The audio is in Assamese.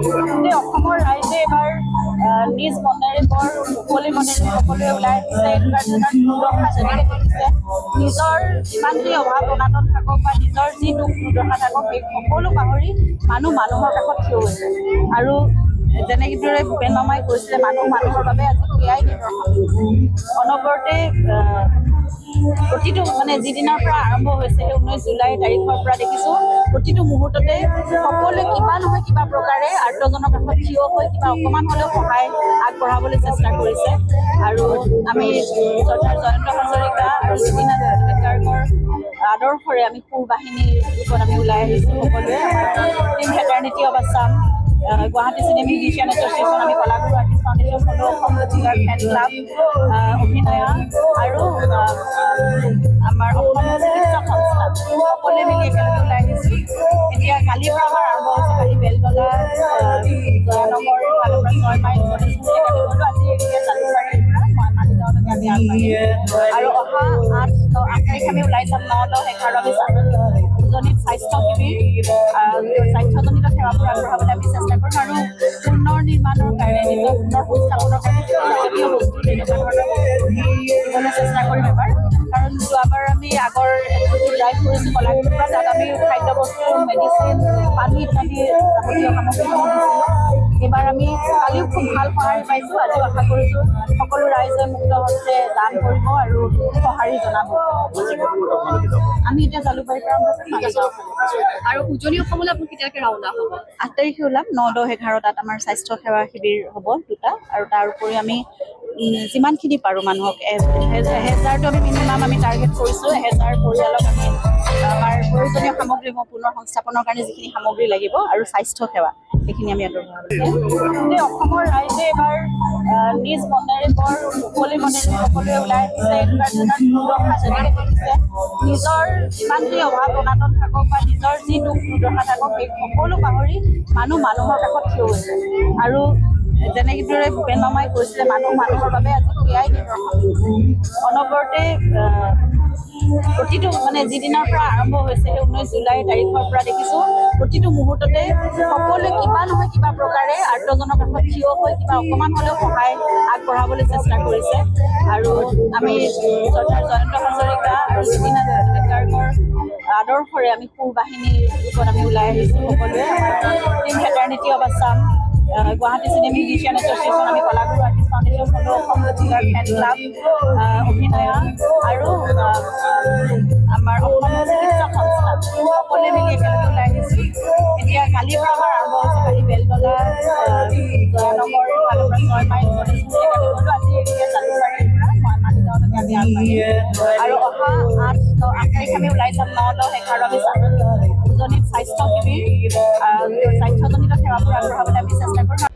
অসমৰ ৰাইজে এবাৰ নিজ মনেৰে বৰ মুকলি মনেৰে সকলোৱে ওলাই আহিছে। দুৰ্দশা যেনেকৈ দেখিছে, নিজৰ যিমানখিনি অভাৱ অনাটন থাকক বা নিজৰ যি দুখ দুৰ্দশা থাকক, সেই সকলো পাহৰি মানুহৰ কাষত থিয় হৈছে। আৰু যেনেদৰে ভূপেন মামাই কৈছিলে, মানুহৰ বাবে আজি সেয়াই নিদৰ্শন। অনবৰতে প্ৰতিটো যিদিনাৰ পৰা আৰম্ভ হৈছে, সেই 19 জুলাই তাৰিখৰ পৰা দেখিছোঁ প্ৰতিটো মুহূৰ্ততে সকলোৱে কিবা নহয় কিবা প্ৰকাৰে আৰ্তজনৰ কাষত থিয় হৈ কিবা অকণমান হ'লেও সহায় আগবঢ়াবলৈ চেষ্টা কৰিছে। আৰু আমি শ্ৰদ্ধাৰ জয়ন্ত হাজৰিকা আৰু জুবিন গাৰ্গৰ আদৰ্শৰে আমি সুৰ বাহিনীৰ ৰূপত আমি ওলাই আহিছোঁ সকলোৱে। Team fraternity of Assam, Guwahati cinema musician association, আমি কলাগুৰু আৰ্টিষ্ট ফাউণ্ডেশ্যন, অসম জিলাৰ ফেন ক্লাব, অভিনয়া আৰু আমাৰ অসম চিকিৎসক সংস্থা সকলোৱে মিলি একেলগে ওলাই আহিছোঁ। এতিয়া কালিৰ পৰা আমাৰ আৰম্ভ হৈছে। কালি বেলতলা, জয়ানগৰ, ইফালৰ পৰা 6 মাইল, গণেশগুৰি আমি গ'লোঁ। আজি এতিয়া জালুকবাৰীৰ পৰা মালিগাঁৱলৈকে আমি আগবাঢ়িম। আৰু অহা 8 তাৰিখ আমি ওলাই যাম 9, 10, 11 আমি উজনিত স্বাস্থ্য শিবিৰ, স্বাস্থ্যজনিত সেৱাবোৰ আগবঢ়াবলৈ আমি চেষ্টা কৰিম। আৰু পুনৰ নিৰ্মাণৰ কাৰণে, নিজৰ পুনৰ সংস্থাপনৰ কাৰণে যাৱতীয় বস্তু তেনেকুৱা ধৰণৰ দিবলৈ চেষ্টা কৰিম এবাৰ। কাৰণ যোৱাবাৰ আমি আগৰ ড্ৰাইভ কৰিছোঁ কলাগুৰুৰ পৰা, তাত আমি খাদ্য বস্তু, মেডিচিন, পানী ইত্যাদি যাৱতীয় সামগ্ৰীসমূহ দিছিলোঁ। এইবাৰ আমি কালিও খুব ভাল সঁহাৰি পাইছোঁ। আজিও আশা কৰিছোঁ সকলো ৰাইজে মুক্ত হস্তে দান কৰিব আৰু সঁহাৰি জনাব। আমি এতিয়া জালুকবাৰীৰ পৰা আৰম্ভ কৰিম আৰু উজনি অসমলৈ আপুনি কেতিয়াকৈ ৰাওনা হ'ব? 8 তাৰিখে ওলাম। 9, 10, 11 তাত আমাৰ স্বাস্থ্য সেৱা শিবিৰ হ'ব 2টা। আৰু তাৰ উপৰি আমি যিমানখিনি পাৰোঁ মানুহক 1000টো আমি মিনিমাম আমি টাৰ্গেট কৰিছোঁ। 1000 পৰিয়ালক আমি আমাৰ প্ৰয়োজনীয় সামগ্ৰীসমূহ পুনৰ সংস্থাপনৰ কাৰণে যিখিনি সামগ্ৰী লাগিব আৰু স্বাস্থ্য সেৱা, সেইখিনি আমি আগবঢ়াব লাগে। অসমৰ ৰাইজে এবাৰ নিজ মনেৰে বৰ মুকলি মনেৰে সকলোৱে ওলাই আহিছে। দুৰ্দশা যেনেকৈ দেখিছে, নিজৰ যিমানখিনি অভাৱ অনাটন থাকক বা নিজৰ যি দুখ দুৰ্দশা থাকক, সেই সকলো পাহৰি মানুহৰ কাষত থিয় হৈছে। আৰু যেনেদৰে ভূপেন মামাই কৈছিলে, মানুহৰ বাবে আজি সেয়াই নিদৰ্শন। অনবৰতে প্ৰতিটো যিদিনাৰ পৰা আৰম্ভ হৈছে, সেই 19 জুলাই তাৰিখৰ পৰা দেখিছোঁ প্ৰতিটো মুহূৰ্ততে সকলোৱে কিবা নহয় কিবা প্ৰকাৰে আৰ্তজনৰ কাষত থিয় হৈ কিবা অকণমান হ'লেও সহায় আগবঢ়াবলৈ চেষ্টা কৰিছে। আৰু আমি শ্ৰদ্ধাৰ জয়ন্ত হাজৰিকা আৰু জুবিন গাৰ্গৰ আদৰ্শৰে আমি সুৰ বাহিনীৰ ৰূপত আমি ওলাই আহিছোঁ সকলোৱে। Team fraternity of Assam, Guwahati cinema musician association, আমি কলাগুৰু আৰ্টিষ্ট ফাউণ্ডেশ্যন, অসম জিলাৰ ফেন ক্লাব, অভিনয়া আৰু আমাৰ অসম চিকিৎসক সংস্থা সকলোৱে মিলি একেলগে ওলাই আহিছোঁ। এতিয়া কালিৰ পৰা আমাৰ আৰম্ভ হৈছে। কালি বেলতলা, জয়ানগৰ, ইফালৰ পৰা 6 মাইল, গণেশগুৰি আমি গ'লোঁ। আজি এতিয়া জালুকবাৰীৰ পৰা মালিগাঁৱলৈকে আমি আগবাঢ়িম। আৰু অহা 8 তাৰিখ আমি ওলাই যাম 9, 10, 11 আমি উজনিত স্বাস্থ্য শিবিৰ, স্বাস্থ্যজনিত সেৱাবোৰ আগবঢ়াবলৈ আমি চেষ্টা কৰিম।